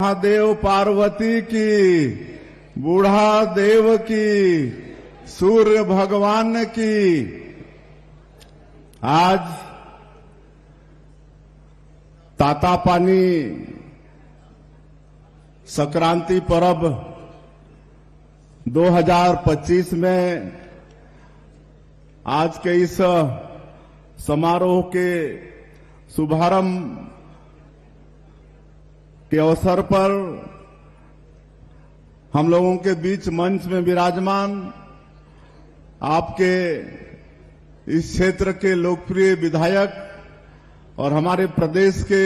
महादेव पार्वती की, बूढ़ा देव की, सूर्य भगवान की। आज तातापानी संक्रांति पर्व 2025 में आज के इस समारोह के शुभारंभ के अवसर पर हम लोगों के बीच मंच में विराजमान आपके इस क्षेत्र के लोकप्रिय विधायक और हमारे प्रदेश के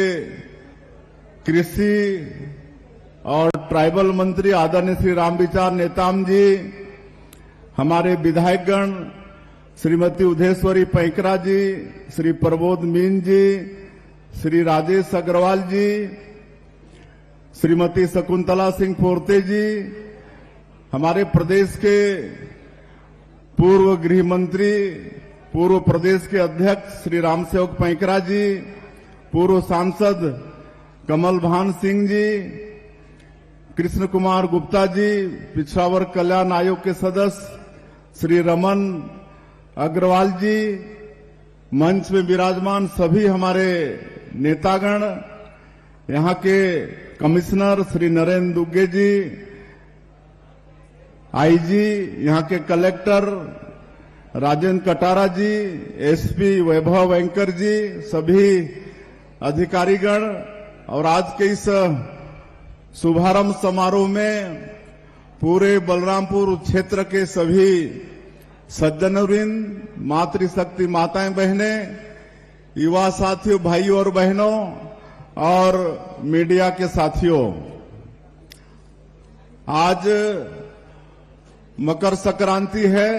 कृषि और ट्राइबल मंत्री आदरणीय श्री रामविचार नेताम जी, हमारे विधायकगण श्रीमती उदयेश्वरी पैकरा जी, श्री प्रबोध मीन जी, श्री राजेश अग्रवाल जी, श्रीमती शकुंतला सिंह पोर्ते जी, हमारे प्रदेश के पूर्व गृह मंत्री, पूर्व प्रदेश के अध्यक्ष श्री रामसेवक पैकरा जी, पूर्व सांसद कमल भान सिंह जी, कृष्ण कुमार गुप्ता जी, पिछड़ा वर्ग कल्याण आयोग के सदस्य श्री रमन अग्रवाल जी, मंच में विराजमान सभी हमारे नेतागण, यहाँ के कमिश्नर श्री नरेंद्र दुग्गे जी, आईजी, यहाँ के कलेक्टर राजेंद्र कटारा जी, एसपी वैभव वेंकर जी, सभी अधिकारीगण और आज के इस शुभारंभ समारोह में पूरे बलरामपुर क्षेत्र के सभी सज्जनवृंद, मातृशक्ति माताएं बहनें, युवा साथियों, भाइयों और बहनों और मीडिया के साथियों, आज मकर संक्रांति है।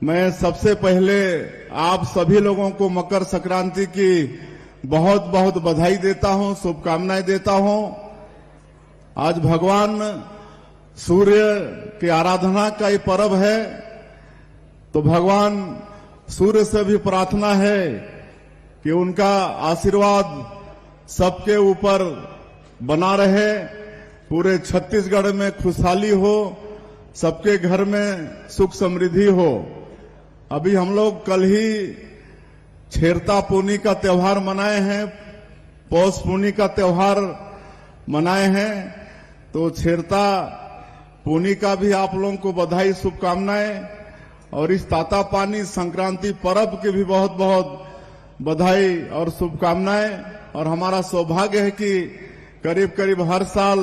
मैं सबसे पहले आप सभी लोगों को मकर संक्रांति की बहुत बहुत बधाई देता हूं, शुभकामनाएं देता हूं। आज भगवान सूर्य की आराधना का ये पर्व है, तो भगवान सूर्य से भी प्रार्थना है कि उनका आशीर्वाद सबके ऊपर बना रहे, पूरे छत्तीसगढ़ में खुशहाली हो, सबके घर में सुख समृद्धि हो। अभी हम लोग कल ही छेरता पूर्णी का त्योहार मनाए हैं, पौष पूर्णी का त्योहार मनाए हैं, तो छेरता पूर्णी का भी आप लोगों को बधाई, शुभकामनाएं, और इस तातापानी संक्रांति पर्व की भी बहुत बहुत बधाई और शुभकामनाएं। और हमारा सौभाग्य है कि करीब करीब हर साल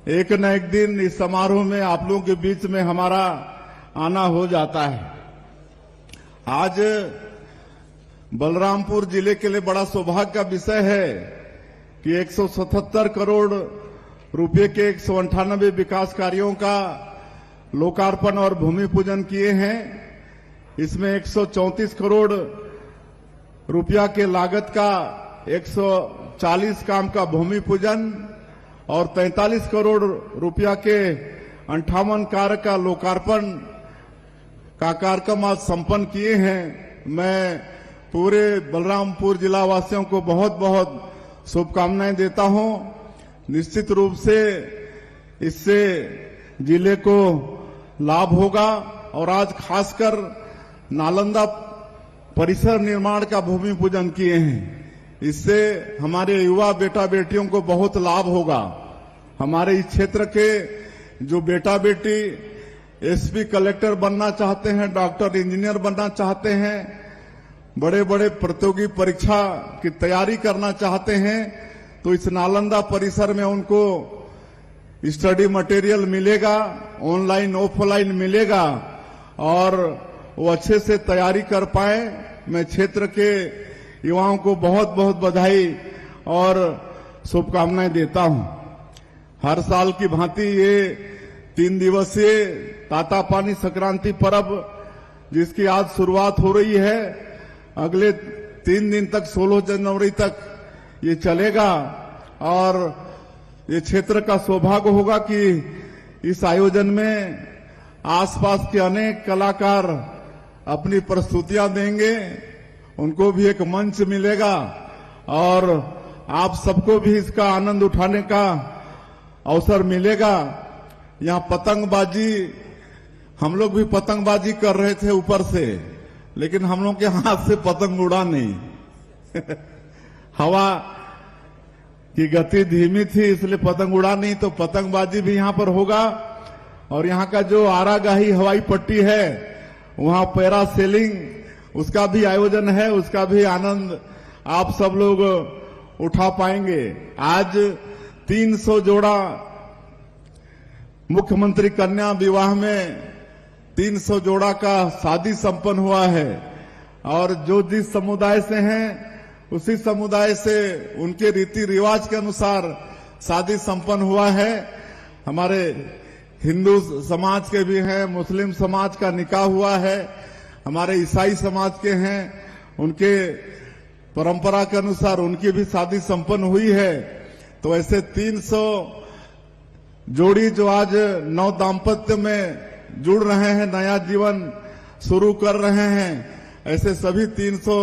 एक न एक दिन इस समारोह में आप लोगों के बीच में हमारा आना हो जाता है। आज बलरामपुर जिले के लिए बड़ा सौभाग्य का विषय है कि 177 करोड़ रुपए के 198 विकास कार्यों का लोकार्पण और भूमि पूजन किए हैं। इसमें 134 करोड़ रुपया के लागत का 140 काम का भूमि पूजन और 43 करोड़ रुपया के 58 कार्य का लोकार्पण का कार्यक्रम आज संपन्न किए हैं। मैं पूरे बलरामपुर जिला वासियों को बहुत बहुत शुभकामनाएं देता हूं। निश्चित रूप से इससे जिले को लाभ होगा और आज खासकर नालंदा परिसर निर्माण का भूमि पूजन किए हैं। इससे हमारे युवा बेटा बेटियों को बहुत लाभ होगा। हमारे इस क्षेत्र के जो बेटा बेटी एसपी कलेक्टर बनना चाहते हैं, डॉक्टर इंजीनियर बनना चाहते हैं, बड़े बड़े प्रतियोगी परीक्षा की तैयारी करना चाहते हैं, तो इस नालंदा परिसर में उनको स्टडी मटेरियल मिलेगा, ऑनलाइन ऑफलाइन मिलेगा और वो अच्छे से तैयारी कर पाए। मैं क्षेत्र के युवाओं को बहुत बहुत बधाई और शुभकामनाएं देता हूं। हर साल की भांति ये 3 दिवसीय तातापानी संक्रांति पर्व, जिसकी आज शुरुआत हो रही है, अगले 3 दिन तक 16 जनवरी तक ये चलेगा और ये क्षेत्र का सौभाग्य होगा कि इस आयोजन में आसपास के अनेक कलाकार अपनी प्रस्तुतियां देंगे, उनको भी एक मंच मिलेगा और आप सबको भी इसका आनंद उठाने का अवसर मिलेगा। यहाँ पतंगबाजी, हम लोग भी पतंगबाजी कर रहे थे ऊपर से, लेकिन हम लोग के हाथ से पतंग उड़ा नहीं हवा की गति धीमी थी इसलिए पतंग उड़ा नहीं। तो पतंगबाजी भी यहाँ पर होगा। और यहाँ का जो आरागाही हवाई पट्टी है वहाँ पैरा सेलिंग, उसका भी आयोजन है, उसका भी आनंद आप सब लोग उठा पाएंगे। आज 300 जोड़ा मुख्यमंत्री कन्या विवाह में 300 जोड़ा का शादी संपन्न हुआ है। और जो जिस समुदाय से हैं उसी समुदाय से उनके रीति रिवाज के अनुसार शादी संपन्न हुआ है। हमारे हिंदू समाज के भी हैं, मुस्लिम समाज का निकाह हुआ है, हमारे ईसाई समाज के हैं, उनके परंपरा के अनुसार उनकी भी शादी संपन्न हुई है। तो ऐसे 300 जोड़ी जो आज नव दाम्पत्य में जुड़ रहे हैं, नया जीवन शुरू कर रहे हैं, ऐसे सभी 300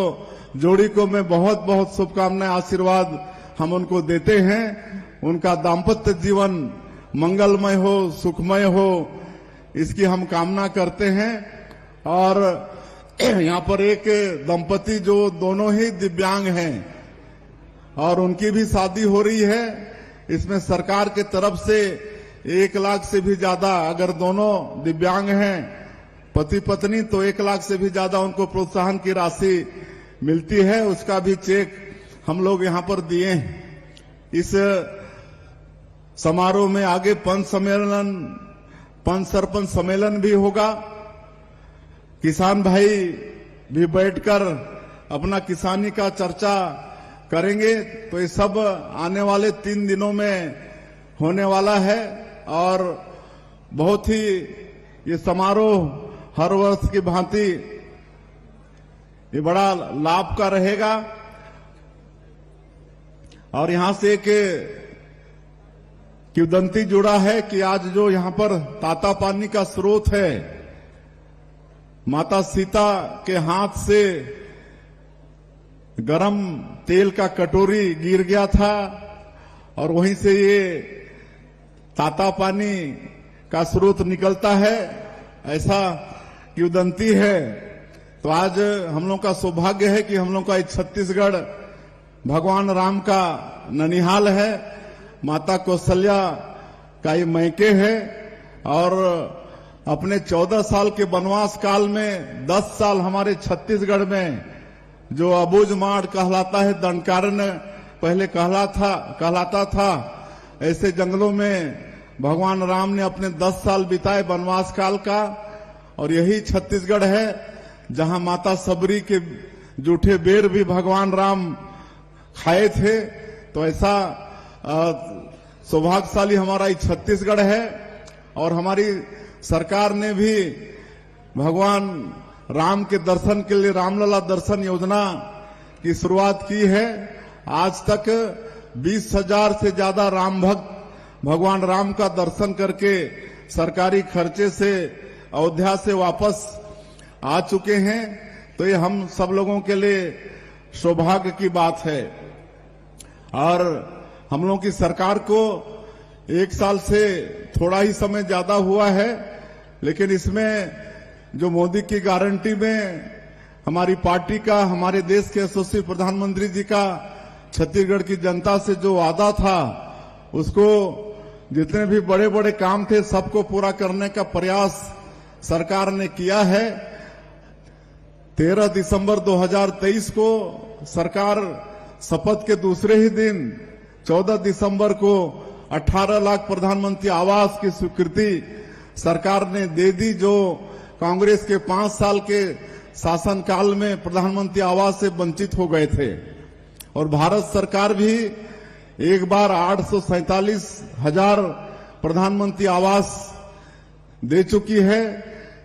जोड़ी को मैं बहुत बहुत शुभकामनाएं, आशीर्वाद हम उनको देते हैं। उनका दाम्पत्य जीवन मंगलमय हो, सुखमय हो, इसकी हम कामना करते हैं। और यहाँ पर एक दंपति जो दोनों ही दिव्यांग हैं और उनकी भी शादी हो रही है। इसमें सरकार के तरफ से 1 लाख से भी ज्यादा, अगर दोनों दिव्यांग हैं पति पत्नी, तो 1 लाख से भी ज्यादा उनको प्रोत्साहन की राशि मिलती है। उसका भी चेक हम लोग यहाँ पर दिए हैं। इस समारोह में आगे पंच सरपंच सम्मेलन भी होगा। किसान भाई भी बैठकर अपना किसानी का चर्चा करेंगे। तो ये सब आने वाले 3 दिनों में होने वाला है। और बहुत ही ये समारोह हर वर्ष की भांति ये बड़ा लाभ का रहेगा। और यहां से एक किंवदंती जुड़ा है कि आज जो यहां पर ताता पानी का स्रोत है, माता सीता के हाथ से गरम तेल का कटोरी गिर गया था और वहीं से ये ताता पानी का स्रोत निकलता है, ऐसा किंवदंती है। तो आज हम लोग का सौभाग्य है कि हम लोग का छत्तीसगढ़ भगवान राम का ननिहाल है, माता कौशल्या का ये मैके है। और अपने 14 साल के वनवास काल में 10 साल हमारे छत्तीसगढ़ में जो अबूझमाड़ कहलाता है, दंडकारण्य पहले कहलाता था, ऐसे जंगलों में भगवान राम ने अपने 10 साल बिताए वनवास काल का। और यही छत्तीसगढ़ है जहां माता सबरी के जूठे बेर भी भगवान राम खाए थे। तो ऐसा सौभाग्यशाली हमारा ये छत्तीसगढ़ है। और हमारी सरकार ने भी भगवान राम के दर्शन के लिए रामलला दर्शन योजना की शुरुआत की है। आज तक 20,000 से ज्यादा राम भक्त भगवान राम का दर्शन करके सरकारी खर्चे से अयोध्या से वापस आ चुके हैं। तो ये हम सब लोगों के लिए सौभाग्य की बात है। और हम लोगों की सरकार को 1 साल से थोड़ा ही समय ज्यादा हुआ है, लेकिन इसमें जो मोदी की गारंटी में हमारी पार्टी का, हमारे देश के यशस्वी प्रधानमंत्री जी का छत्तीसगढ़ की जनता से जो वादा था, उसको जितने भी बड़े बड़े काम थे सबको पूरा करने का प्रयास सरकार ने किया है। 13 दिसंबर 2023 को सरकार शपथ के दूसरे ही दिन 14 दिसंबर को 18 लाख प्रधानमंत्री आवास की स्वीकृति सरकार ने दे दी, जो कांग्रेस के 5 साल के शासनकाल में प्रधानमंत्री आवास से वंचित हो गए थे। और भारत सरकार भी एक बार 847,000 प्रधानमंत्री आवास दे चुकी है,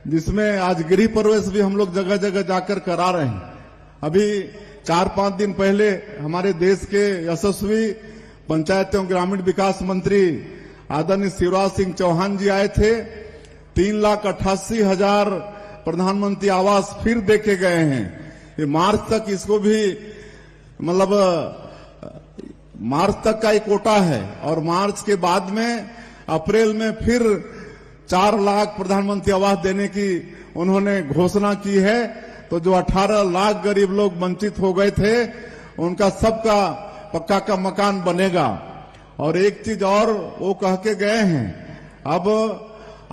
जिसमें आज गृह प्रवेश भी हम लोग जगह जगह जाकर करा रहे हैं। अभी 4-5 दिन पहले हमारे देश के यशस्वी पंचायत एवं ग्रामीण विकास मंत्री आदरणीय शिवराज सिंह चौहान जी आए थे। 3,88,000 प्रधानमंत्री आवास फिर देके गए हैं। ये मार्च तक इसको भी मतलब मार्च तक का एक कोटा है और मार्च के बाद में अप्रैल में फिर 4 लाख प्रधानमंत्री आवास देने की उन्होंने घोषणा की है। तो जो 18 लाख गरीब लोग वंचित हो गए थे उनका सबका पक्का का मकान बनेगा। और एक चीज और वो कह के गए हैं, अब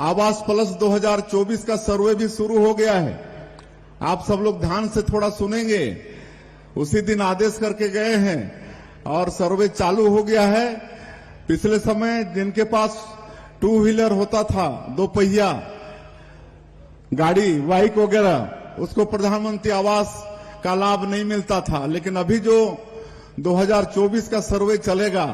आवास प्लस 2024 का सर्वे भी शुरू हो गया है। आप सब लोग ध्यान से थोड़ा सुनेंगे। उसी दिन आदेश करके गए हैं और सर्वे चालू हो गया है। पिछले समय जिनके पास 2 व्हीलर होता था, 2 पहिया गाड़ी, बाइक वगैरह, उसको प्रधानमंत्री आवास का लाभ नहीं मिलता था। लेकिन अभी जो 2024 का सर्वे चलेगा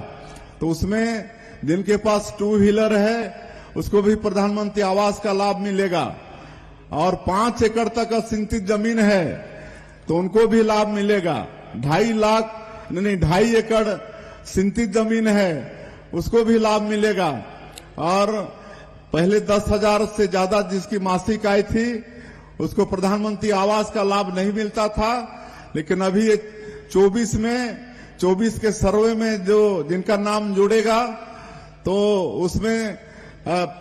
तो उसमें जिनके पास 2 व्हीलर है उसको भी प्रधानमंत्री आवास का लाभ मिलेगा। और 5 एकड़ तक सिंचित जमीन है तो उनको भी लाभ मिलेगा। 2.5 एकड़ सिंचित जमीन है उसको भी लाभ मिलेगा। और पहले 10,000 से ज्यादा जिसकी मासिक आय थी उसको प्रधानमंत्री आवास का लाभ नहीं मिलता था। लेकिन अभी 24 के सर्वे में जो जिनका नाम जुड़ेगा तो उसमें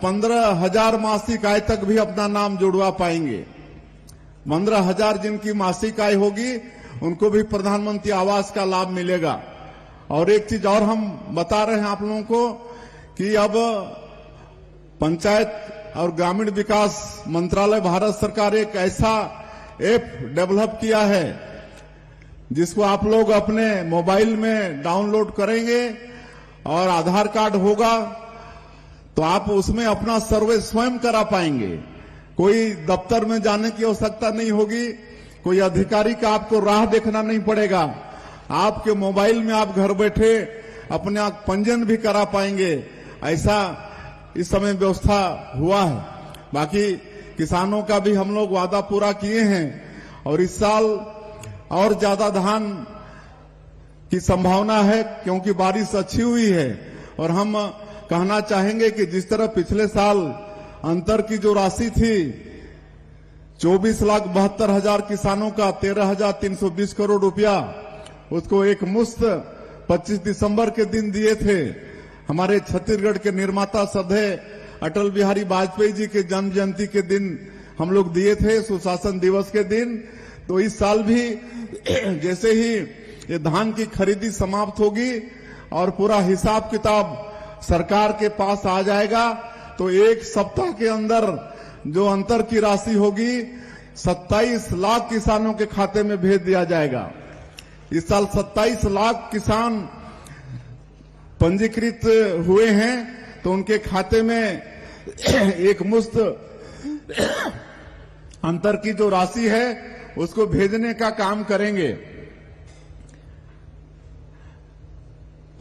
15,000 मासिक आय तक भी अपना नाम जुड़वा पाएंगे। 15,000 जिनकी मासिक आय होगी उनको भी प्रधानमंत्री आवास का लाभ मिलेगा। और एक चीज और हम बता रहे हैं आप लोगों को कि अब पंचायत और ग्रामीण विकास मंत्रालय भारत सरकार एक ऐसा ऐप डेवलप किया है जिसको आप लोग अपने मोबाइल में डाउनलोड करेंगे और आधार कार्ड होगा तो आप उसमें अपना सर्वे स्वयं करा पाएंगे। कोई दफ्तर में जाने की आवश्यकता नहीं होगी, कोई अधिकारी का आपको राह देखना नहीं पड़ेगा। आपके मोबाइल में आप घर बैठे अपने आप पंजीयन भी करा पाएंगे। ऐसा इस समय व्यवस्था हुआ है। बाकी किसानों का भी हम लोग वादा पूरा किए हैं और इस साल और ज्यादा धान की संभावना है क्योंकि बारिश अच्छी हुई है। और हम कहना चाहेंगे कि जिस तरह पिछले साल अंतर की जो राशि थी 24,72,000 किसानों का 13,320 करोड़ रुपया उसको एक मुश्त 25 दिसंबर के दिन दिए थे। हमारे छत्तीसगढ़ के निर्माता श्रद्धेय अटल बिहारी वाजपेयी जी के जन्म जयंती के दिन हम लोग दिए थे, सुशासन दिवस के दिन। तो इस साल भी जैसे ही ये धान की खरीदी समाप्त होगी और पूरा हिसाब किताब सरकार के पास आ जाएगा तो एक सप्ताह के अंदर जो अंतर की राशि होगी 27 लाख किसानों के खाते में भेज दिया जाएगा। इस साल 27 लाख किसान पंजीकृत हुए हैं तो उनके खाते में एक मुश्त अंतर की जो राशि है उसको भेजने का काम करेंगे।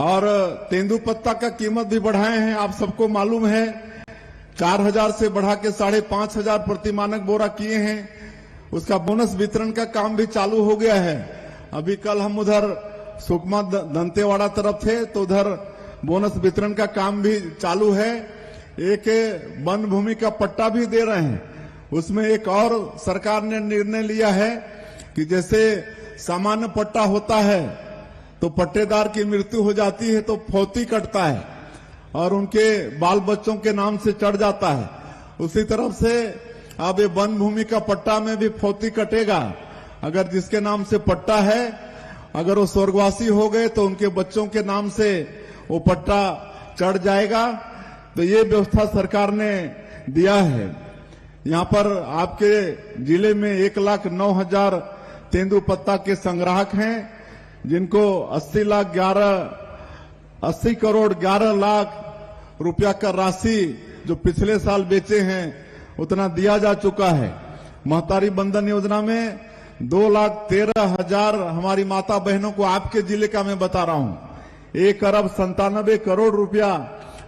और तेंदुपत्ता का कीमत भी बढ़ाए हैं, आप सबको मालूम है। 4,000 से बढ़ा के 5,500 प्रति मानक बोरा किए हैं। उसका बोनस वितरण का काम भी चालू हो गया है। अभी कल हम उधर सुकमा दंतेवाड़ा तरफ थे तो उधर बोनस वितरण का काम भी चालू है। एक वन भूमि का पट्टा भी दे रहे हैं। उसमें एक और सरकार ने निर्णय लिया है कि जैसे सामान्य पट्टा होता है तो पट्टेदार की मृत्यु हो जाती है तो फौती कटता है और उनके बाल बच्चों के नाम से चढ़ जाता है। उसी तरफ से अब ये वन भूमि का पट्टा में भी फौती कटेगा। अगर जिसके नाम से पट्टा है अगर वो स्वर्गवासी हो गए तो उनके बच्चों के नाम से वो पट्टा चढ़ जाएगा। तो ये व्यवस्था सरकार ने दिया है। यहाँ पर आपके जिले में 1,09,000 तेंदुपत्ता के संग्राहक हैं जिनको 80 करोड़ 11 लाख रुपया का राशि जो पिछले साल बेचे हैं उतना दिया जा चुका है। महतारी बंधन योजना में 2,13,000 हमारी माता बहनों को आपके जिले का मैं बता रहा हूं 1,97 करोड़ रुपया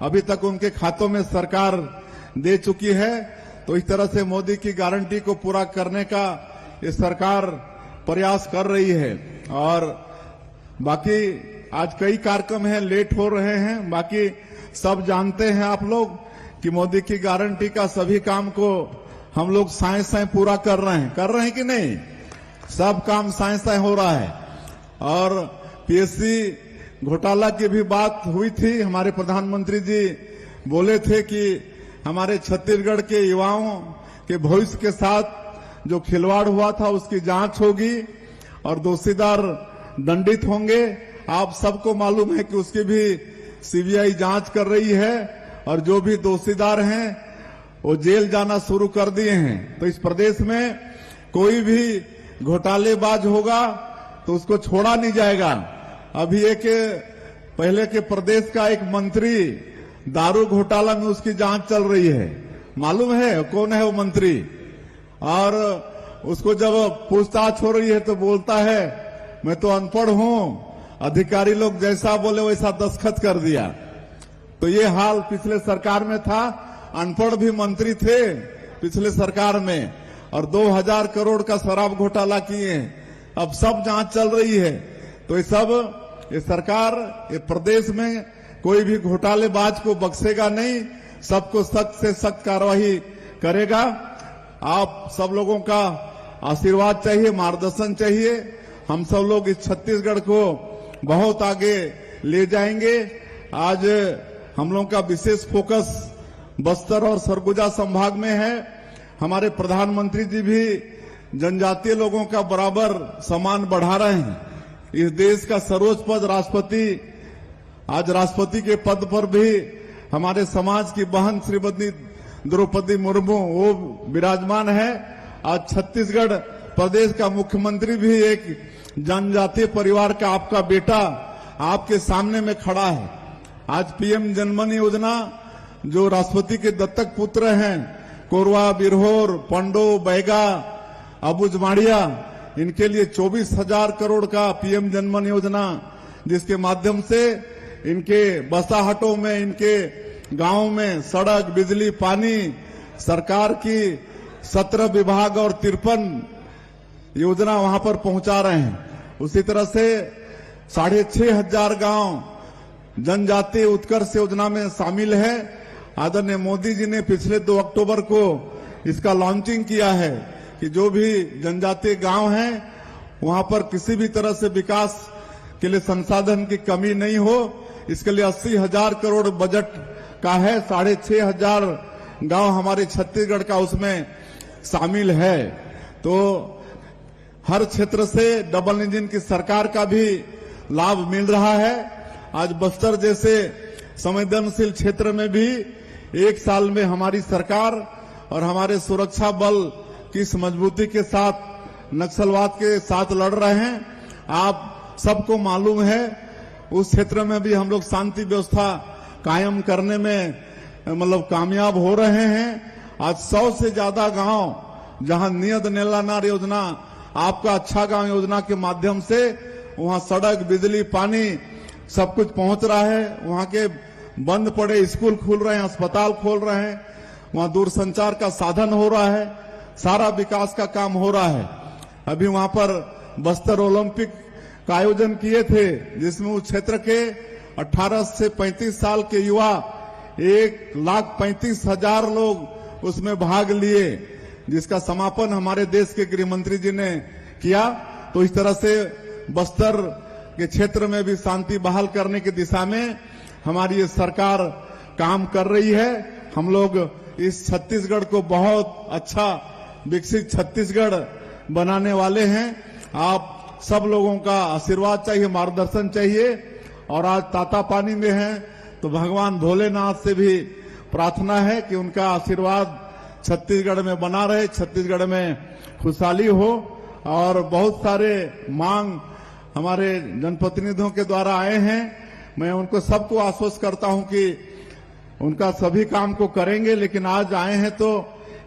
अभी तक उनके खातों में सरकार दे चुकी है। तो इस तरह से मोदी की गारंटी को पूरा करने का ये सरकार प्रयास कर रही है। और बाकी आज कई कार्यक्रम हैं, लेट हो रहे हैं। बाकी सब जानते हैं आप लोग कि मोदी की गारंटी का सभी काम को हम लोग साए पूरा कर रहे हैं कि नहीं? सब काम साए हो रहा है। और पीएससी घोटाला की भी बात हुई थी। हमारे प्रधानमंत्री जी बोले थे कि हमारे छत्तीसगढ़ के युवाओं के भविष्य के साथ जो खिलवाड़ हुआ था उसकी जांच होगी और दोषीदार दंडित होंगे। आप सबको मालूम है कि उसकी भी सीबीआई जांच कर रही है और जो भी दोषीदार हैं वो जेल जाना शुरू कर दिए हैं। तो इस प्रदेश में कोई भी घोटालेबाज होगा तो उसको छोड़ा नहीं जाएगा। अभी एक पहले के प्रदेश का एक मंत्री दारू घोटाला में उसकी जांच चल रही है। मालूम है कौन है वो मंत्री? और उसको जब पूछताछ हो रही है तो बोलता है मैं तो अनपढ़ हूं, अधिकारी लोग जैसा बोले वैसा दस्तखत कर दिया। तो ये हाल पिछले सरकार में था। अनपढ़ भी मंत्री थे पिछले सरकार में और 2000 करोड़ का शराब घोटाला किए। अब सब जांच चल रही है। तो ये सरकार ये प्रदेश में कोई भी घोटालेबाज को बख्शेगा नहीं, सबको सख्त से सख्त कार्रवाई करेगा। आप सब लोगों का आशीर्वाद चाहिए, मार्गदर्शन चाहिए। हम सब लोग इस छत्तीसगढ़ को बहुत आगे ले जाएंगे। आज हम लोगों का विशेष फोकस बस्तर और सरगुजा संभाग में है। हमारे प्रधानमंत्री जी भी जनजातीय लोगों का बराबर सम्मान बढ़ा रहे हैं। इस देश का सर्वोच्च पद राष्ट्रपति, आज राष्ट्रपति के पद पर भी हमारे समाज की बहन श्रीमती द्रौपदी मुर्मू वो विराजमान है। आज छत्तीसगढ़ प्रदेश का मुख्यमंत्री भी एक जनजातीय परिवार का आपका बेटा आपके सामने में खड़ा है। आज पीएम जनमन योजना जो राष्ट्रपति के दत्तक पुत्र हैं, कोरवा, बिरहोर, पंडो, बैगा, अबुजमाड़िया, इनके लिए 24,000 करोड़ का पीएम जनमन योजना, जिसके माध्यम से इनके बसाहटों में, इनके गांव में सड़क, बिजली, पानी, सरकार की 17 विभाग और 53 योजना वहां पर पहुंचा रहे हैं। उसी तरह से 6,500 गांव जनजातीय उत्कर्ष योजना में शामिल है। आदरणीय मोदी जी ने पिछले 2 अक्टूबर को इसका लॉन्चिंग किया है कि जो भी जनजातीय गांव हैं वहां पर किसी भी तरह से विकास के लिए संसाधन की कमी नहीं हो। इसके लिए 80,000 करोड़ बजट का है। 6,500 गांव हमारे छत्तीसगढ़ का उसमें शामिल है। तो हर क्षेत्र से डबल इंजन की सरकार का भी लाभ मिल रहा है। आज बस्तर जैसे संवेदनशील क्षेत्र में भी 1 साल में हमारी सरकार और हमारे सुरक्षा बल किस मजबूती के साथ नक्सलवाद के साथ लड़ रहे हैं आप सबको मालूम है। उस क्षेत्र में भी हम लोग शांति व्यवस्था कायम करने में कामयाब हो रहे हैं। आज 100 से ज्यादा गांव जहां नियत नेलानार योजना, आपका अच्छा गांव योजना के माध्यम से वहां सड़क, बिजली, पानी सब कुछ पहुंच रहा है। वहां के बंद पड़े स्कूल खुल रहे हैं, अस्पताल खोल रहे हैं, वहां दूरसंचार का साधन हो रहा है, सारा विकास का काम हो रहा है। अभी वहां पर बस्तर ओलंपिक का आयोजन किए थे जिसमें उस क्षेत्र के 18 से 35 साल के युवा 1,35,000 लोग उसमें भाग लिए, जिसका समापन हमारे देश के गृह मंत्री जी ने किया। तो इस तरह से बस्तर के क्षेत्र में भी शांति बहाल करने की दिशा में हमारी ये सरकार काम कर रही है। हम लोग इस छत्तीसगढ़ को बहुत अच्छा विकसित छत्तीसगढ़ बनाने वाले हैं। आप सब लोगों का आशीर्वाद चाहिए, मार्गदर्शन चाहिए। और आज तातापानी में हैं तो भगवान भोलेनाथ से भी प्रार्थना है कि उनका आशीर्वाद छत्तीसगढ़ में बना रहे, छत्तीसगढ़ में खुशहाली हो। और बहुत सारे मांग हमारे जनप्रतिनिधियों के द्वारा आए हैं। मैं उनको सबको आश्वस्त करता हूं कि उनका सभी काम को करेंगे, लेकिन आज आए हैं तो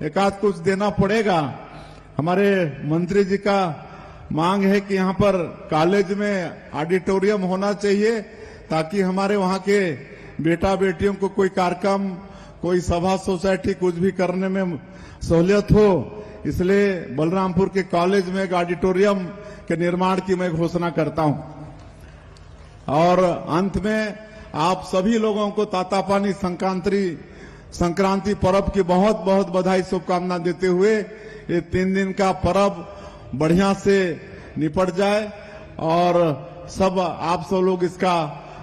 एकाध कुछ देना पड़ेगा। हमारे मंत्री जी का मांग है कि यहाँ पर कॉलेज में ऑडिटोरियम होना चाहिए ताकि हमारे वहाँ के बेटा बेटियों को कोई कार्यक्रम, कोई सभा, सोसाइटी कुछ भी करने में सहूलियत हो। इसलिए बलरामपुर के कॉलेज में एक ऑडिटोरियम के निर्माण की मैं घोषणा करता हूं। और अंत में आप सभी लोगों को तातापानी संक्रांति पर्व की बहुत बहुत बधाई, शुभकामना देते हुए ये 3 दिन का पर्व बढ़िया से निपट जाए और सब आप सब लोग इसका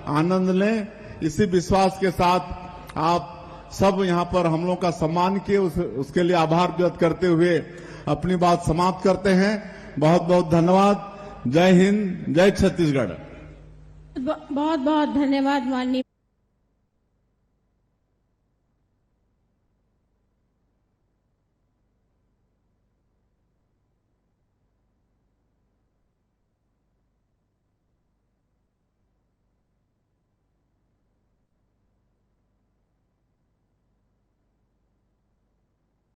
आनंद लें। इसी विश्वास के साथ आप सब यहाँ पर हम लोग का सम्मान किए, उसके लिए आभार व्यक्त करते हुए अपनी बात समाप्त करते हैं। बहुत बहुत धन्यवाद। जय हिंद, जय छत्तीसगढ़। बहुत बहुत धन्यवाद माननीय